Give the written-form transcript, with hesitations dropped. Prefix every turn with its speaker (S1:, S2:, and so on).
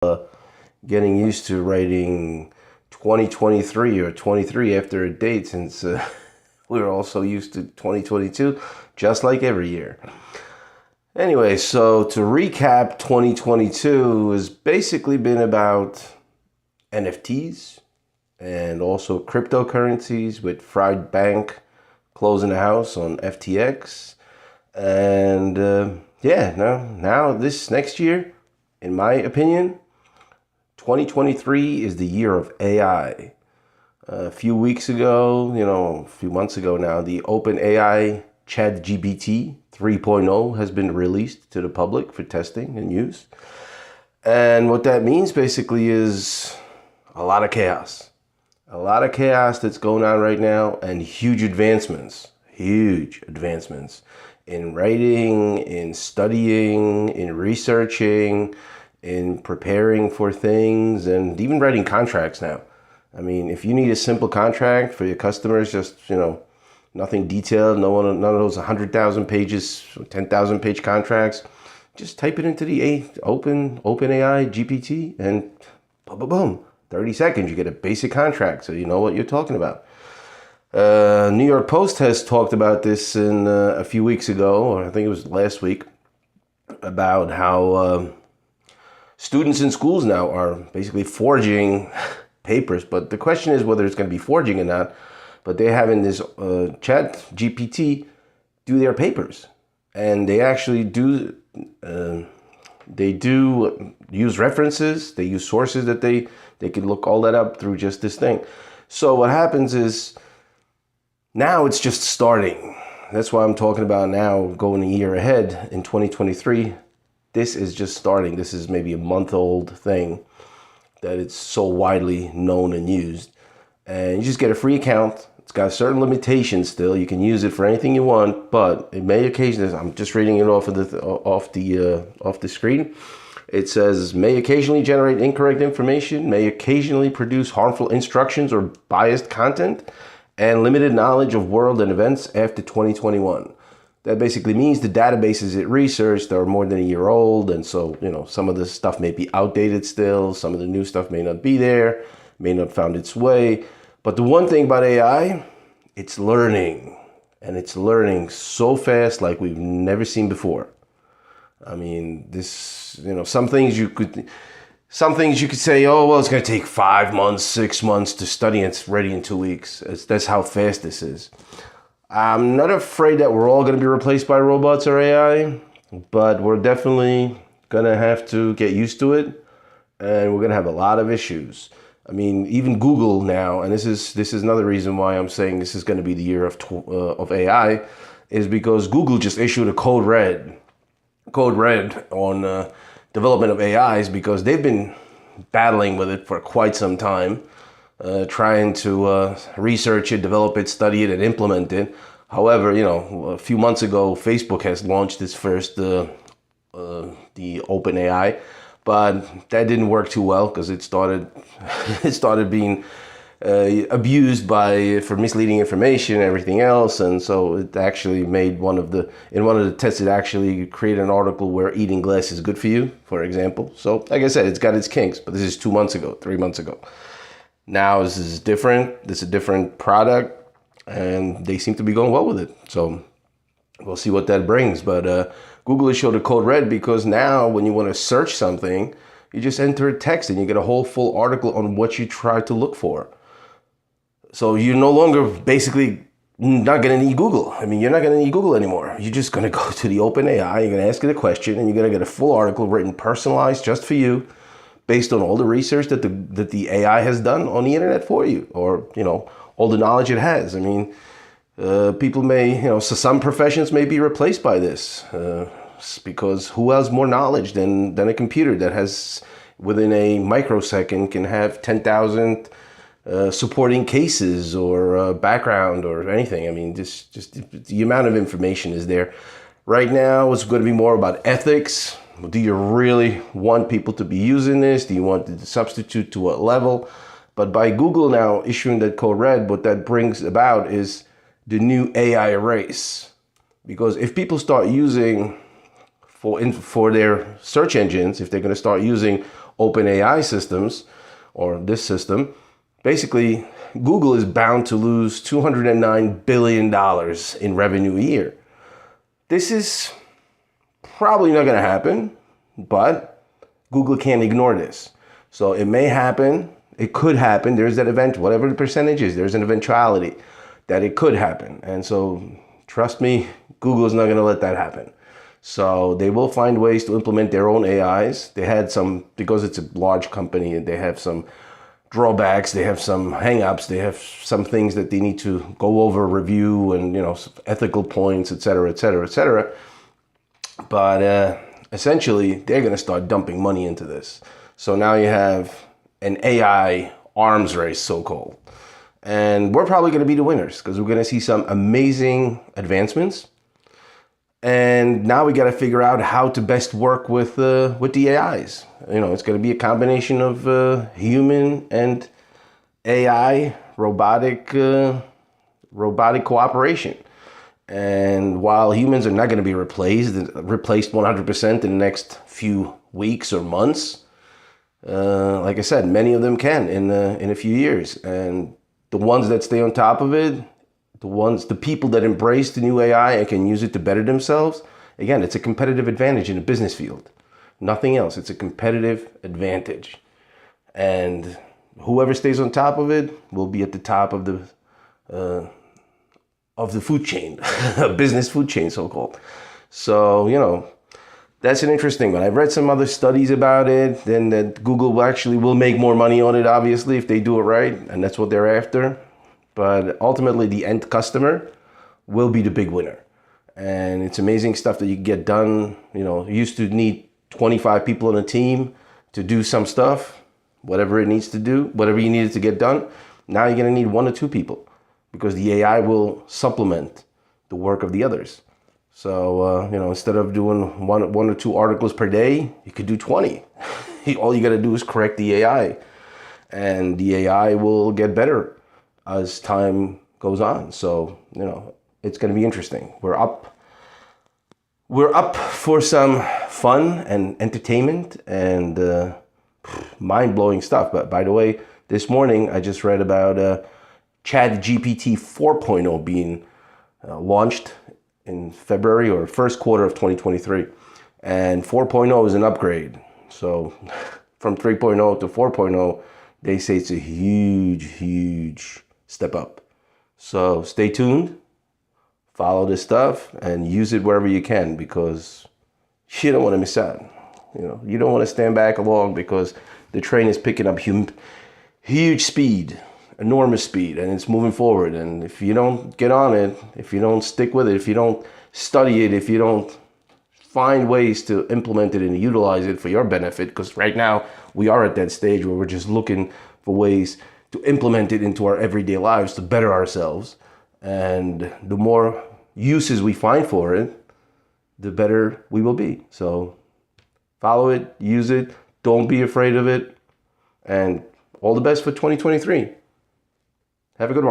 S1: getting used to writing 2023 or 23 after a date since we were also used to 2022, just like every year. Anyway, so to recap, 2022 has basically been about NFTs and also cryptocurrencies, with Fried Bank closing the house on FTX. And now this next year, in my opinion, 2023 is the year of AI. A few months ago now, the OpenAI ChatGPT 3.0 has been released to the public for testing and use. And what that means basically is a lot of chaos. A lot of chaos that's going on right now, and huge advancements in writing, in studying, in researching, in preparing for things, and even writing contracts now. I mean, if you need a simple contract for your customers, just, nothing detailed, none of those 100,000 pages, 10,000 page contracts, just type it into the OpenAI GPT and boom, boom, boom. 30 seconds, you get a basic contract, so you know what you're talking about. New York Post has talked about this in a few weeks ago, or I think it was last week, about how students in schools now are basically forging papers. But the question is whether it's going to be forging or not. But they're having this Chat GPT do their papers, and they actually do. They do use references. They use sources that they can look all that up through just this thing. So what happens is now it's just starting. That's why I'm talking about now going a year ahead in 2023. This is just starting. This is maybe a month-old thing that it's so widely known and used. And you just get a free account. It's got certain limitations still. You can use it for anything you want, but it may occasionally, I'm just reading it off the screen. It says, may occasionally generate incorrect information, may occasionally produce harmful instructions or biased content, and limited knowledge of world and events after 2021. That basically means the databases it researched are more than a year old, and so, some of this stuff may be outdated still, some of the new stuff may not be there, may not found its way. But the one thing about AI, it's learning, and it's learning so fast like we've never seen before. I mean, some things you could say, oh, well, it's going to take 5 months, 6 months to study, and it's ready in 2 weeks. That's how fast this is. I'm not afraid that we're all going to be replaced by robots or AI, but we're definitely going to have to get used to it, and we're going to have a lot of issues. I mean, even Google now, and this is another reason why I'm saying this is going to be the year of AI, is because Google just issued a code red on development of AIs, because they've been battling with it for quite some time, trying to research it, develop it, study it, and implement it. However, a few months ago, Facebook has launched its first the OpenAI. But that didn't work too well, because it started being abused for misleading information and everything else. And so it actually made in one of the tests, it actually created an article where eating glass is good for you, for example. So like I said, it's got its kinks, but this is 2 months ago, 3 months ago. Now this is different. This is a different product, and they seem to be going well with it. So we'll see what that brings. But Google has showed a code red, because now when you want to search something, you just enter a text and you get a whole full article on what you try to look for. So you're no longer basically not going to need Google. I mean, you're not going to need Google anymore. You're just going to go to the OpenAI, you're going to ask it a question, and you're going to get a full article written, personalized just for you, based on all the research that the AI has done on the internet for you, or, all the knowledge it has. I mean, people may, so some professions may be replaced by this, because who has more knowledge than a computer that has, within a microsecond, can have 10,000 supporting cases or background or anything. I mean, just the amount of information is there. Right now, it's going to be more about ethics. Do you really want people to be using this? Do you want to substitute to what level? But by Google now issuing that code red, what that brings about is the new AI race. Because if people start using for their search engines, if they're going to start using OpenAI systems, or this system, basically Google is bound to lose $209 billion in revenue a year. This is probably not going to happen, but Google can't ignore this. So it may happen, it could happen, there's that event, whatever the percentage is, there's an eventuality that it could happen. And so trust me, Google is not going to let that happen. So they will find ways to implement their own AIs. They had some, because it's a large company, and they have some drawbacks, they have some hangups, they have some things that they need to go over, review, and ethical points, et cetera, et cetera, et cetera. But essentially, they're going to start dumping money into this. So now you have an AI arms race, so-called. And we're probably going to be the winners because we're going to see some amazing advancements. And now we got to figure out how to best work with the AIs. It's going to be a combination of human and AI robotic cooperation. And while humans are not going to be replaced 100% in the next few weeks or months, like I said, many of them can in a few years. And the ones that stay on top of it, the people that embrace the new AI and can use it to better themselves, again, it's a competitive advantage in the business field. Nothing else. It's a competitive advantage. And whoever stays on top of it will be at the top of the food chain, a business food chain, so-called. So, that's an interesting one. I've read some other studies about it, then that Google will make more money on it, obviously, if they do it right, and that's what they're after. But ultimately, the end customer will be the big winner. And it's amazing stuff that you can get done. You used to need 25 people on a team to do some stuff, whatever it needs to do, whatever you needed to get done. Now you're going to need 1 or 2 people because the AI will supplement the work of the others. So, instead of doing one or 2 articles per day, you could do 20. All you got to do is correct the AI, and the AI will get better as time goes on. So, it's going to be interesting. We're up for some fun and entertainment and mind-blowing stuff. But by the way, this morning I just read about ChatGPT 4.0 being launched in February or first quarter of 2023. And 4.0 is an upgrade. So from 3.0 to 4.0, they say it's a huge step up. So stay tuned, follow this stuff, and use it wherever you can because you don't want to miss out. You don't want to stand back along because the train is picking up huge speed, enormous speed, and it's moving forward. And if you don't get on it, if you don't stick with it, if you don't study it, if you don't find ways to implement it and utilize it for your benefit, because right now we are at that stage where we're just looking for ways to implement it into our everyday lives to better ourselves. And the more uses we find for it, the better we will be. So follow it, use it, don't be afraid of it, and all the best for 2023. Have a good one.